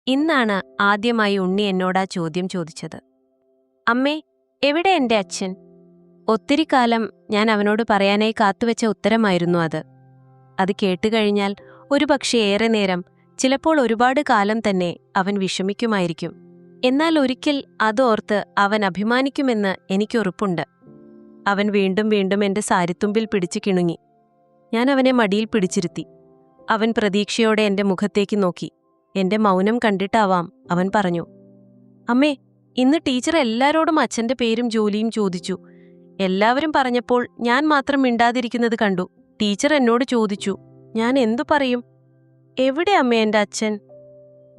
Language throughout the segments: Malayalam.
ഇന്നാണ് ആദ്യമായി ഉണ്ണി എന്നോടാ ചോദ്യം ചോദിച്ചത്. അമ്മേ, എവിടെ എന്റെ അച്ഛൻ? ഒത്തിരി കാലം ഞാൻ അവനോട് പറയാനായി കാത്തുവെച്ച ഉത്തരമായിരുന്നു അത്. അത് കേട്ടുകഴിഞ്ഞാൽ ഒരുപക്ഷെ ഏറെ നേരം, ചിലപ്പോൾ ഒരുപാട് കാലം തന്നെ അവൻ വിഷമിക്കുമായിരിക്കും. എന്നാൽ ഒരിക്കൽ അതോർത്ത് അവൻ അഭിമാനിക്കുമെന്ന് എനിക്കുറപ്പുണ്ട്. അവൻ വീണ്ടും വീണ്ടും എന്റെ സാരിത്തുമ്പിൽ പിടിച്ചു കിണുങ്ങി. ഞാൻ അവനെ മടിയിൽ പിടിച്ചിരുത്തി. അവൻ പ്രതീക്ഷയോടെ എന്റെ മുഖത്തേക്ക് നോക്കി. എന്റെ മൗനം കണ്ടിട്ടാവാം അവൻ പറഞ്ഞു, അമ്മേ, ഇന്ന് ടീച്ചർ എല്ലാരോടും അച്ഛന്റെ പേരും ജോലിയും ചോദിച്ചു. എല്ലാവരും പറഞ്ഞപ്പോൾ ഞാൻ മാത്രം മിണ്ടാതിരിക്കുന്നത് കണ്ടു. ടീച്ചർ എന്നോട് ചോദിച്ചു, ഞാൻ എന്തു പറയും? എവിടെ അമ്മേ എന്റെ അച്ഛൻ?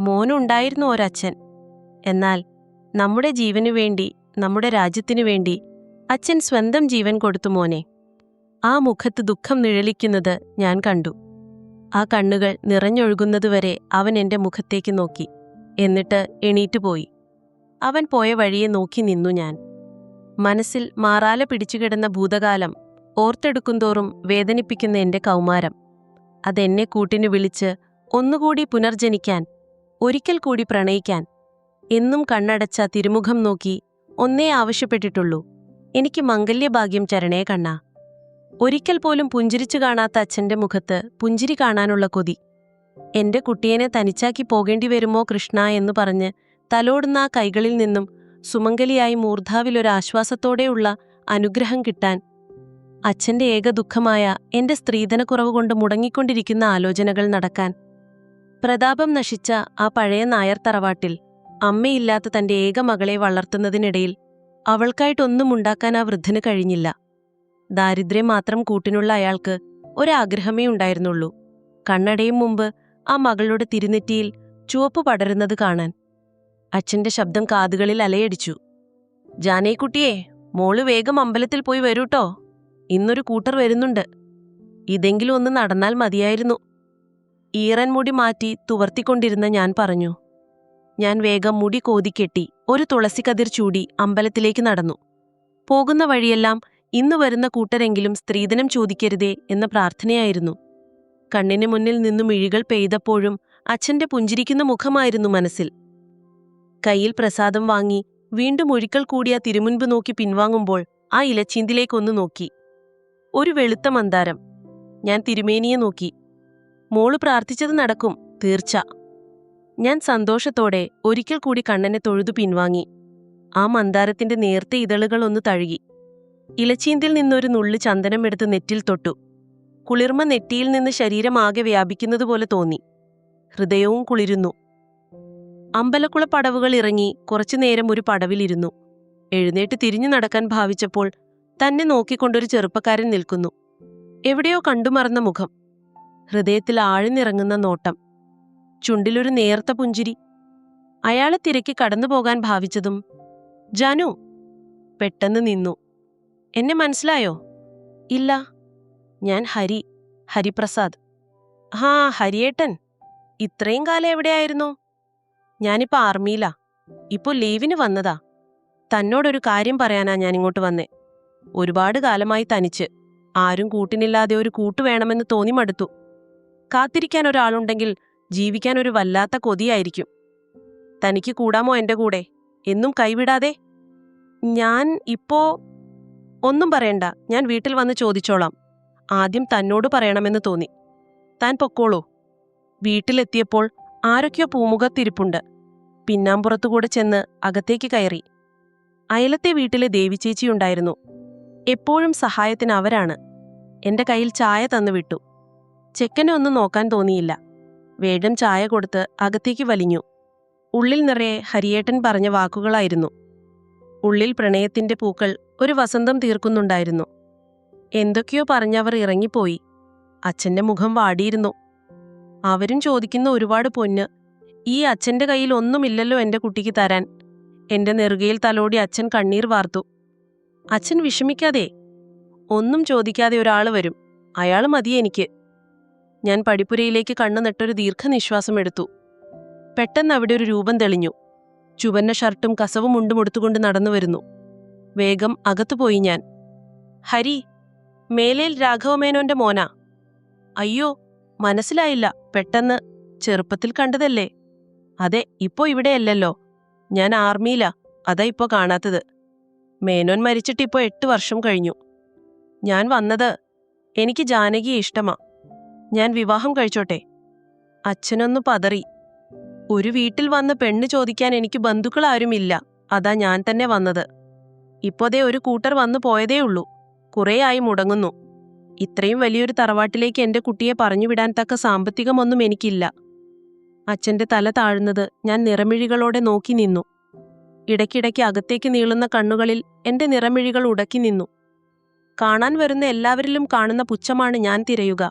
മോനുണ്ടായിരുന്നു ഒരച്ഛൻ. എന്നാൽ നമ്മുടെ ജീവനു വേണ്ടി, നമ്മുടെ രാജ്യത്തിനു വേണ്ടി അച്ഛൻ സ്വന്തം ജീവൻ കൊടുത്തു മോനെ. ആ മുഖത്ത് ദുഃഖം നിഴലിക്കുന്നത് ഞാൻ കണ്ടു. ആ കണ്ണുകൾ നിറഞ്ഞൊഴുകുന്നതുവരെ അവൻ എന്റെ മുഖത്തേക്ക് നോക്കി. എന്നിട്ട് എണീറ്റുപോയി. അവൻ പോയ വഴിയെ നോക്കി നിന്നു ഞാൻ. മനസ്സിൽ മാറാല പിടിച്ചുകിടന്ന ഭൂതകാലം ഓർത്തെടുക്കുന്തോറും വേദനിപ്പിക്കുന്ന എന്റെ കൗമാരം. അതെന്നെ കൂട്ടിനു വിളിച്ച് ഒന്നുകൂടി പുനർജനിക്കാൻ, ഒരിക്കൽ കൂടി പ്രണയിക്കാൻ. എന്നും കണ്ണടച്ച തിരുമുഖം നോക്കി ഒന്നേ ആവശ്യപ്പെട്ടിട്ടുള്ളൂ, എനിക്ക് മംഗല്യഭാഗ്യം ചരണേ കണ്ണാ. ഒരിക്കൽ പോലും പുഞ്ചിരിച്ചു കാണാത്ത അച്ഛന്റെ മുഖത്ത് പുഞ്ചിരി കാണാനുള്ള കൊതി. എന്റെ കുട്ടിയെ തനിച്ചാക്കി പോകേണ്ടി വരുമോ കൃഷ്ണ എന്നു പറഞ്ഞ് തലോടുന്ന ആ കൈകളിൽ നിന്നും സുമംഗലിയായി മൂർധാവിലൊരാശ്വാസത്തോടെയുള്ള അനുഗ്രഹം കിട്ടാൻ. അച്ഛന്റെ ഏക ദുഃഖമായ എന്റെ സ്ത്രീധനക്കുറവുകൊണ്ട് മുടങ്ങിക്കൊണ്ടിരിക്കുന്ന ആലോചനകൾ നടക്കാൻ. പ്രതാപം നശിച്ച ആ പഴയ നായർ തറവാട്ടിൽ അമ്മയില്ലാത്ത തന്റെ ഏക മകളെ വളർത്തുന്നതിനിടയിൽ അവൾക്കായിട്ടൊന്നും ഉണ്ടാക്കാൻ ആ വൃദ്ധന് കഴിഞ്ഞില്ല. ദാരിദ്ര്യം മാത്രം കൂട്ടിനുള്ള അയാൾക്ക് ഒരാഗ്രഹമേ ഉണ്ടായിരുന്നുള്ളൂ, കണ്ണടയും മുമ്പ് ആ മകളുടെ തിരുനെറ്റിയിൽ ചുവപ്പ് പടരുന്നത് കാണാൻ. അച്ഛന്റെ ശബ്ദം കാതുകളിൽ അലയടിച്ചു. ജാനേക്കുട്ടിയെ, മോള് വേഗം അമ്പലത്തിൽ പോയി വരൂട്ടോ, ഇന്നൊരു കൂട്ടർ വരുന്നുണ്ട്. ഇതെങ്കിലും ഒന്ന് നടന്നാൽ മതിയായിരുന്നു. ഈറൻ മുടി മാറ്റി തുവർത്തിക്കൊണ്ടിരുന്ന ഞാൻ പറഞ്ഞു. ഞാൻ വേഗം മുടി കോതിക്കെട്ടി ഒരു തുളസിക്കതിർ ചൂടി അമ്പലത്തിലേക്ക് നടന്നു. പോകുന്ന വഴിയെല്ലാം ഇന്നു വരുന്ന കൂട്ടരെങ്കിലും സ്ത്രീധനം ചോദിക്കരുതേ എന്ന പ്രാർത്ഥനയായിരുന്നു. കണ്ണിന് മുന്നിൽ നിന്നും മിഴികൾ പെയ്തപ്പോഴും അച്ഛന്റെ പുഞ്ചിരിക്കുന്ന മുഖമായിരുന്നു മനസ്സിൽ. കയ്യിൽ പ്രസാദം വാങ്ങി വീണ്ടും ഒരിക്കൽ കൂടി ആ തിരുമുൻപ് നോക്കി പിൻവാങ്ങുമ്പോൾ ആ ഇലച്ചീന്തിലേക്കൊന്നു നോക്കി. ഒരു വെളുത്ത മന്ദാരം. ഞാൻ തിരുമേനിയെ നോക്കി. മോള് പ്രാർത്ഥിച്ചത് നടക്കും, തീർച്ച. ഞാൻ സന്തോഷത്തോടെ ഒരിക്കൽ കൂടി കണ്ണനെ തൊഴുതു പിൻവാങ്ങി. ആ മന്ദാരത്തിന്റെ നേർത്ത ഇതളുകളൊന്നു തഴുകി. ഇലച്ചീന്തിൽ നിന്നൊരു നുള്ളു ചന്ദനം എടുത്ത് നെറ്റിൽ തൊട്ടു. കുളിർമ നെറ്റിയിൽ നിന്ന് ശരീരമാകെ വ്യാപിക്കുന്നതുപോലെ തോന്നി. ഹൃദയവും കുളിരുന്നു. അമ്പലക്കുള പടവുകൾ ഇറങ്ങി കുറച്ചുനേരം ഒരു പടവിലിരുന്നു. എഴുന്നേറ്റ് തിരിഞ്ഞു നടക്കാൻ ഭാവിച്ചപ്പോൾ തന്നെ നോക്കിക്കൊണ്ടൊരു ചെറുപ്പക്കാരൻ നിൽക്കുന്നു. എവിടെയോ കണ്ടുമറന്ന മുഖം, ഹൃദയത്തിൽ ആഴ്ന്നിറങ്ങുന്ന നോട്ടം, ചുണ്ടിലൊരു നേർത്ത പുഞ്ചിരി. അയാളെ തിരക്കി കടന്നുപോകാൻ ഭാവിച്ചതും ജാനു പെട്ടെന്ന് നിന്നു. എന്നെ മനസ്സിലായോ? ഇല്ല. ഞാൻ ഹരിപ്രസാദ്. ഹാ, ഹരിയേട്ടൻ, ഇത്രയും കാലം എവിടെയായിരുന്നു? ഞാനിപ്പോ ആർമിയിലാ. ഇപ്പോ ലീവിന് വന്നതാ. തന്നോടൊരു കാര്യം പറയാനാ ഞാനിങ്ങോട്ട് വന്നേ. ഒരുപാട് കാലമായി തനിച്ച്, ആരും കൂട്ടിനില്ലാതെ ഒരു കൂട്ടു വേണമെന്ന് തോന്നി മടുത്തു. കാത്തിരിക്കാൻ ഒരാളുണ്ടെങ്കിൽ ജീവിക്കാൻ ഒരു വല്ലാത്ത കൊതിയായിരിക്കും. തനിക്ക് കൂടാമോ എന്റെ കൂടെ, എന്നും കൈവിടാതെ? ഞാൻ ഇപ്പോ ഒന്നും പറയണ്ട, ഞാൻ വീട്ടിൽ വന്ന് ചോദിച്ചോളാം. ആദ്യം തന്നോട് പറയണമെന്ന് തോന്നി. താൻ പൊക്കോളൂ. വീട്ടിലെത്തിയപ്പോൾ ആരൊക്കെയോ പൂമുഖത്തിരിപ്പുണ്ട്. പിന്നാമ്പുറത്തുകൂടെ ചെന്ന് അകത്തേക്ക് കയറി. അയലത്തെ വീട്ടിലെ ദേവിച്ചേച്ചിയുണ്ടായിരുന്നു. എപ്പോഴും സഹായത്തിന് അവരാണ്. എന്റെ കയ്യിൽ ചായ തന്നുവിട്ടു. ചെക്കനെ ഒന്നും നോക്കാൻ തോന്നിയില്ല. വേഗം ചായ കൊടുത്ത് അകത്തേക്ക് വലിഞ്ഞു. ഉള്ളിൽ നിറയെ ഹരിയേട്ടൻ പറഞ്ഞ വാക്കുകളായിരുന്നു. ഉള്ളിൽ പ്രണയത്തിന്റെ പൂക്കൾ ഒരു വസന്തം തീർക്കുന്നുണ്ടായിരുന്നു. എന്തൊക്കെയോ പറഞ്ഞവർ ഇറങ്ങിപ്പോയി. അച്ഛന്റെ മുഖം വാടിയിരുന്നു. അവരും ചോദിക്കുന്ന ഒരുപാട് പൊന്ന്. ഈ അച്ഛന്റെ കയ്യിൽ ഒന്നുമില്ലല്ലോ എന്റെ കുട്ടിക്ക് തരാൻ. എന്റെ നെറുകയിൽ തലോടി അച്ഛൻ കണ്ണീർ വാർത്തു. അച്ഛൻ വിഷമിക്കാതെ, ഒന്നും ചോദിക്കാതെ ഒരാൾ വരും, അയാൾ മതി എനിക്ക്. ഞാൻ പടിപ്പുരയിലേക്ക് കണ്ണു നട്ടൊരു ദീർഘനിശ്വാസം എടുത്തു. പെട്ടെന്ന് അവിടെ ഒരു രൂപം തെളിഞ്ഞു. ചുവന്ന ഷർട്ടും കസവും മുണ്ടും എടുത്തുകൊണ്ട് നടന്നു വരുന്നു. വേഗം അകത്തുപോയി ഞാൻ. ഹരി, മേലേൽ രാഘവമേനോന്റെ മോനാ. അയ്യോ, മനസ്സിലായില്ല. പെട്ടെന്ന് ചെറുപ്പത്തിൽ കണ്ടതല്ലേ. അതെ, ഇപ്പോ ഇവിടെയല്ലല്ലോ. ഞാൻ ആർമിയിലാ. അതാ ഇപ്പോ കാണാത്തത്. മേനോൻ മരിച്ചിട്ട് ഇപ്പോൾ 8 വർഷം കഴിഞ്ഞു. ഞാൻ വന്നത്, എനിക്ക് ജാനകിയെ ഇഷ്ടമാ. ഞാൻ വിവാഹം കഴിച്ചോട്ടെ? അച്ഛനൊന്നു പതറി. ഒരു വീട്ടിൽ വന്ന് പെണ്ണ് ചോദിക്കാൻ എനിക്ക് ബന്ധുക്കളാരുമില്ല. അതാ ഞാൻ തന്നെ വന്നത്. ഇപ്പോതേ ഒരു കൂട്ടർ വന്നു പോയതേ ഉള്ളൂ. കുറേയായി മുടങ്ങുന്നു. ഇത്രയും വലിയൊരു തറവാട്ടിലേക്ക് എന്റെ കുട്ടിയെ പറഞ്ഞുവിടാൻ തക്ക സാമ്പത്തികമൊന്നും എനിക്കില്ല. അച്ഛന്റെ തല താഴ്ന്നത് ഞാൻ നിറമിഴികളോടെ നോക്കി നിന്നു. ഇടയ്ക്കിടയ്ക്ക് അകത്തേക്ക് നീളുന്ന കണ്ണുകളിൽ എന്റെ നിറമിഴികൾ ഉടക്കി നിന്നു. കാണാൻ വരുന്ന എല്ലാവരിലും കാണുന്ന പുച്ഛമാണ് ഞാൻ തിരയുക.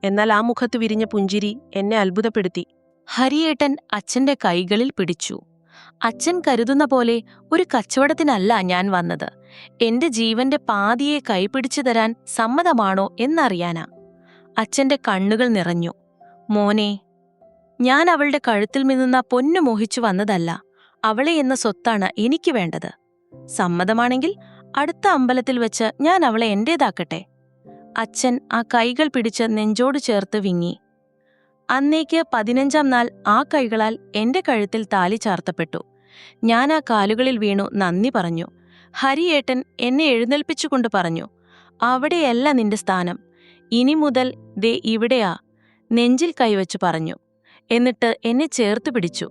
എന്നാൽ ആ മുഖത്ത് വിരിഞ്ഞ പുഞ്ചിരി എന്നെ അത്ഭുതപ്പെടുത്തി. ഹരിയേട്ടൻ അച്ഛന്റെ കൈകളിൽ പിടിച്ചു. അച്ഛൻ കരുതുന്ന പോലെ ഒരു കച്ചവടത്തിനല്ല ഞാൻ വന്നത്. എന്റെ ജീവന്റെ പാതിയെ കൈപിടിച്ചു തരാൻ സമ്മതമാണോ എന്നറിയാനാ. അച്ഛന്റെ കണ്ണുകൾ നിറഞ്ഞു. മോനെ, ഞാൻ അവളുടെ കഴുത്തിൽ മിന്നുന്ന പൊന്നു മോഹിച്ചു വന്നതല്ല. അവളെ എന്ന സ്വത്താണ് എനിക്ക് വേണ്ടത്. സമ്മതമാണെങ്കിൽ അടുത്ത അമ്പലത്തിൽ വെച്ച് ഞാൻ അവളെ എന്റേതാക്കട്ടെ. അച്ഛൻ ആ കൈകൾ പിടിച്ച് നെഞ്ചോട് ചേർത്ത് വിങ്ങി. അന്നേക്ക് 15-ാം നാൾ ആ കൈകളാൽ എന്റെ കഴുത്തിൽ താലി ചാർത്തപ്പെട്ടു. ഞാൻ ആ കാലുകളിൽ വീണു നന്ദി പറഞ്ഞു. ഹരിയേട്ടൻ എന്നെ എഴുന്നേൽപ്പിച്ചുകൊണ്ട് പറഞ്ഞു, അവിടെയല്ല നിന്റെ സ്ഥാനം. ഇനി മുതൽ ദേ ഇവിടെയാ. നെഞ്ചിൽ കൈവച്ചു പറഞ്ഞു. എന്നിട്ട് എന്നെ ചേർത്തു പിടിച്ചു.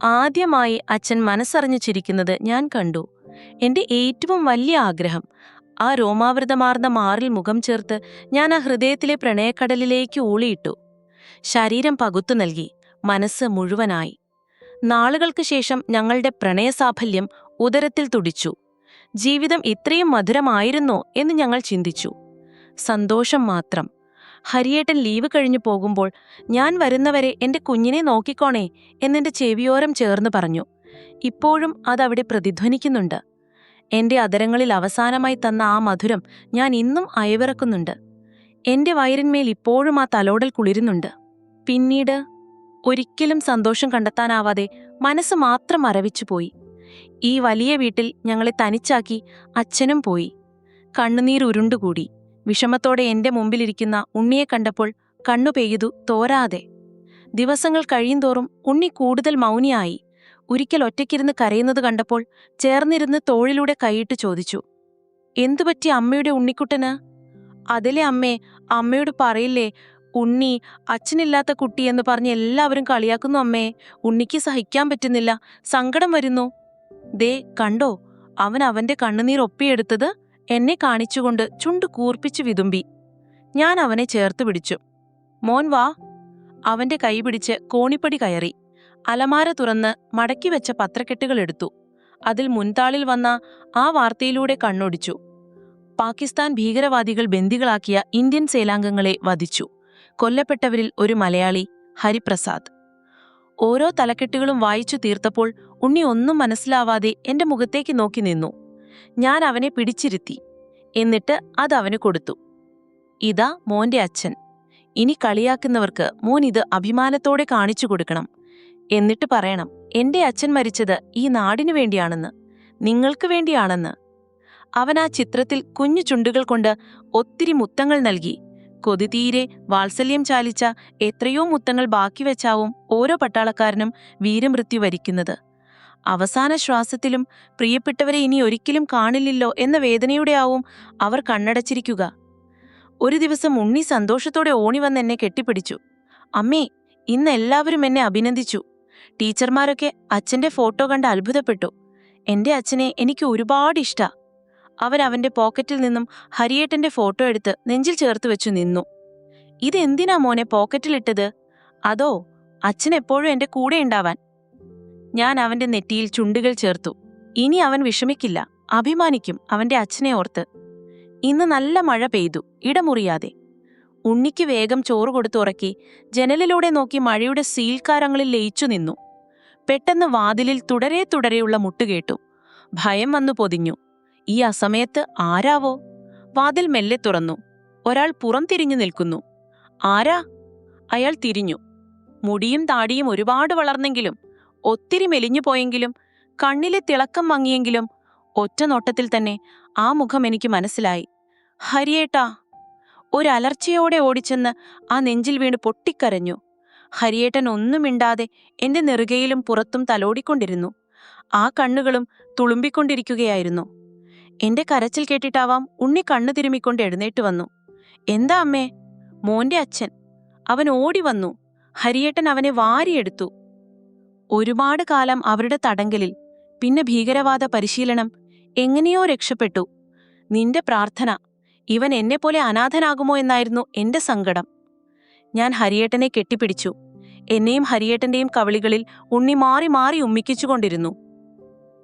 ആദ്യമായി അച്ഛൻ മനസ്സറിഞ്ഞു ചിരിക്കുന്നത് ഞാൻ കണ്ടു. എന്റെ ഏറ്റവും വലിയ ആഗ്രഹം. ആ രോമാവൃതമാർന്ന മാറിൽ മുഖം ചേർത്ത് ഞാൻ ആ ഹൃദയത്തിലെ പ്രണയക്കടലിലേക്ക് ഊളിയിട്ടു. ശരീരം പകുത്തു നൽകി, മനസ്സ് മുഴുവനായി. നാളുകൾക്ക് ശേഷം ഞങ്ങളുടെ പ്രണയസാഫല്യം ഉദരത്തിൽ തുടിച്ചു. ജീവിതം ഇത്രയും മധുരമായിരുന്നോ എന്ന് ഞങ്ങൾ ചിന്തിച്ചു. സന്തോഷം മാത്രം. ഹരിയേട്ടൻ ലീവ് കഴിഞ്ഞു പോകുമ്പോൾ, ഞാൻ വരുന്നവരെ എന്റെ കുഞ്ഞിനെ നോക്കിക്കോണേ എന്നെന്റെ ചെവിയോരം ചേർന്ന് പറഞ്ഞു. ഇപ്പോഴും അതവിടെ പ്രതിധ്വനിക്കുന്നുണ്ട്. എന്റെ അധരങ്ങളിൽ അവസാനമായി തന്ന ആ മധുരം ഞാൻ ഇന്നും അയവിറക്കുന്നുണ്ട്. എന്റെ വയറിന്മേൽ ഇപ്പോഴും ആ തലോടൽ കുളിരുന്നുണ്ട്. പിന്നീട് ഒരിക്കലും സന്തോഷം കണ്ടെത്താനാവാതെ മനസ്സ് മാത്രം മരവിച്ചുപോയി. ഈ വലിയ വീട്ടിൽ ഞങ്ങളെ തനിച്ചാക്കി അച്ഛനും പോയി. കണ്ണുനീരുരുണ്ടുകൂടി. വിഷമത്തോടെ എന്റെ മുമ്പിലിരിക്കുന്ന ഉണ്ണിയെ കണ്ടപ്പോൾ കണ്ണു പെയ്തു തോരാതെ. ദിവസങ്ങൾ കഴിയുന്തോറും ഉണ്ണി കൂടുതൽ മൗനിയായി. ഒരിക്കൽ ഒറ്റയ്ക്കിരുന്ന് കരയുന്നത് കണ്ടപ്പോൾ ചേർന്നിരുന്ന് തോളിലൂടെ കൈയിട്ട് ചോദിച്ചു, എന്തുപറ്റി അമ്മയുടെ ഉണ്ണിക്കുട്ടന്? അതിലെ അമ്മേ, അമ്മയോട് പറയില്ലേ, ഉണ്ണി അച്ഛനില്ലാത്ത കുട്ടിയെന്ന് പറഞ്ഞ് എല്ലാവരും കളിയാക്കുന്നു അമ്മേ. ഉണ്ണിക്ക് സഹിക്കാൻ പറ്റുന്നില്ല, സങ്കടം വരുന്നു. ദേ കണ്ടോ, അവൻ അവന്റെ കണ്ണുനീർ ഒപ്പിയെടുത്തത് എന്നെ കാണിച്ചുകൊണ്ട് ചുണ്ടു കൂർപ്പിച്ചു വിതുമ്പി. ഞാൻ അവനെ ചേർത്ത് പിടിച്ചു. മോൻ വാ. അവന്റെ കൈ പിടിച്ച് കോണിപ്പടി കയറി. അലമാര തുറന്ന് മടക്കിവെച്ച പത്രക്കെട്ടുകൾ എടുത്തു. അതിൽ മുൻതാളിൽ വന്ന ആ വാർത്തയിലൂടെ കണ്ണൊടിച്ചു. പാകിസ്ഥാൻ ഭീകരവാദികൾ ബന്ദികളാക്കിയ ഇന്ത്യൻ സേനാംഗങ്ങളെ വധിച്ചു. കൊല്ലപ്പെട്ടവരിൽ ഒരു മലയാളി, ഹരിപ്രസാദ്. ഓരോ തലക്കെട്ടുകളും വായിച്ചു തീർത്തപ്പോൾ ഉണ്ണി ഒന്നും മനസ്സിലാവാതെ എന്റെ മുഖത്തേക്ക് നോക്കി നിന്നു. ഞാൻ അവനെ പിടിച്ചിരുത്തി. എന്നിട്ട് അതവന് കൊടുത്തു. ഇതാ മോന്റെ അച്ഛൻ. ഇനി കളിയാക്കുന്നവർക്ക് മോൻ ഇത് അഭിമാനത്തോടെ കാണിച്ചു കൊടുക്കണം. എന്നിട്ട് പറയണം, എന്റെ അച്ഛൻ മരിച്ചത് ഈ നാടിനു വേണ്ടിയാണെന്ന്, നിങ്ങൾക്ക് വേണ്ടിയാണെന്ന്. അവൻ ആ ചിത്രത്തിൽ കുഞ്ഞു ചുണ്ടുകൾ കൊണ്ട് ഒത്തിരി മുത്തങ്ങൾ നൽകി. കൊതിതീരെ വാത്സല്യം ചാലിച്ച എത്രയോ മുത്തങ്ങൾ ബാക്കി വെച്ചാവും ഓരോ പട്ടാളക്കാരനും വീരമൃത്യു വരിക്കുന്നത്. അവസാന ശ്വാസത്തിലും പ്രിയപ്പെട്ടവരെ ഇനി ഒരിക്കലും കാണില്ലല്ലോ എന്ന വേദനയോടെയാവും അവർ കണ്ണടച്ചിരിക്കുക. ഒരു ദിവസം ഉണ്ണി സന്തോഷത്തോടെ ഓടി വന്ന് എന്നെ കെട്ടിപ്പിടിച്ചു. അമ്മേ, ഇന്ന് എല്ലാവരും എന്നെ അഭിനന്ദിച്ചു. ടീച്ചർമാരൊക്കെ അച്ഛന്റെ ഫോട്ടോ കണ്ട് അത്ഭുതപ്പെട്ടു. എന്റെ അച്ഛനെ എനിക്ക് ഒരുപാട് ഇഷ്ടാ. അവൻ അവന്റെ പോക്കറ്റിൽ നിന്നും ഹരിയേട്ടന്റെ ഫോട്ടോ എടുത്ത് നെഞ്ചിൽ ചേർത്ത് വെച്ചു നിന്നു. ഇതെന്തിനാ മോനെ പോക്കറ്റിലിട്ടത്? അതോ അച്ഛൻ എപ്പോഴും എന്റെ കൂടെ ഉണ്ടാവാൻ. ഞാൻ അവന്റെ നെറ്റിയിൽ ചുണ്ടുകൾ ചേർത്തു. ഇനി അവൻ വിഷമിക്കില്ല, അഭിമാനിക്കും അവന്റെ അച്ഛനെ ഓർത്ത്. ഇന്ന് നല്ല മഴ പെയ്തു, ഇടമുറിയാതെ. ഉണ്ണിക്ക് വേഗം ചോറ് കൊടുത്തുറക്കി ജനലിലൂടെ നോക്കി മഴയുടെ സീൽക്കാരങ്ങളിൽ ലയിച്ചു നിന്നു. പെട്ടെന്ന് വാതിലിൽ തുടരെ തുടരെയുള്ള മുട്ടുകേട്ടു. ഭയം വന്നു പൊതിഞ്ഞു. ഈ അസമയത്ത് ആരാവോ? വാതിൽ മെല്ലെ തുറന്നു. ഒരാൾ പുറം തിരിഞ്ഞു നിൽക്കുന്നു. ആരാ? അയാൾ തിരിഞ്ഞു. മുടിയും താടിയും ഒരുപാട് വളർന്നെങ്കിലും, ഒത്തിരി മെലിഞ്ഞുപോയെങ്കിലും, കണ്ണിലെ തിളക്കം മങ്ങിയെങ്കിലും, ഒറ്റ നോട്ടത്തിൽ തന്നെ ആ മുഖം എനിക്ക് മനസ്സിലായി. ഹരിയേട്ടാ! ഒരലർച്ചയോടെ ഓടിച്ചെന്ന് ആ നെഞ്ചിൽ വീണ് പൊട്ടിക്കരഞ്ഞു. ഹരിയേട്ടൻ ഒന്നും മിണ്ടാതെ എന്റെ നെറുകയിലും പുറത്തും തലോടിക്കൊണ്ടിരുന്നു. ആ കണ്ണുകളും തുളുമ്പിക്കൊണ്ടിരിക്കുകയായിരുന്നു. എന്റെ കരച്ചിൽ കേട്ടിട്ടാവാം ഉണ്ണി കണ്ണു തിരുമിക്കൊണ്ട് എഴുന്നേറ്റ് വന്നു. എന്താ അമ്മേ? മോന്റെ അച്ഛൻ. അവൻ ഓടി വന്നു. ഹരിയേട്ടൻ അവനെ വാരിയെടുത്തു. ഒരുപാട് കാലം അവരുടെ തടങ്കലിൽ, പിന്നെ ഭീകരവാദ പരിശീലനം, എങ്ങനെയോ രക്ഷപ്പെട്ടു. നിന്റെ പ്രാർത്ഥന, ഇവൻ എന്നെപ്പോലെ അനാഥനാകുമോ എന്നായിരുന്നു എന്റെ സങ്കടം. ഞാൻ ഹരിയേട്ടനെ കെട്ടിപ്പിടിച്ചു. എന്നെയും ഹരിയേട്ടന്റെയും കവിളികളിൽ ഉണ്ണി മാറി മാറി ഉമ്മിക്കിച്ചുകൊണ്ടിരുന്നു.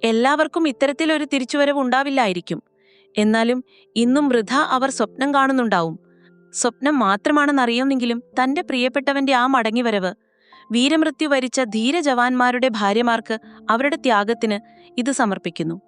എല്ലാവർക്കും ഇത്തരത്തിലൊരു തിരിച്ചുവരവ് ഉണ്ടാവില്ലായിരിക്കും. എന്നാലും ഇന്നും വൃഥ അവർ സ്വപ്നം കാണുന്നുണ്ടാവും. സ്വപ്നം മാത്രമാണെന്നറിയുമെങ്കിലും തന്റെ പ്രിയപ്പെട്ടവന്റെ ആ മടങ്ങിവരവ്, വീരമൃത്യു വരിച്ച ധീര ജവാന്മാരുടെ ഭാര്യമാർക്ക് അവരുടെ ത്യാഗത്തിന് ഇത് സമർപ്പിക്കുന്നു.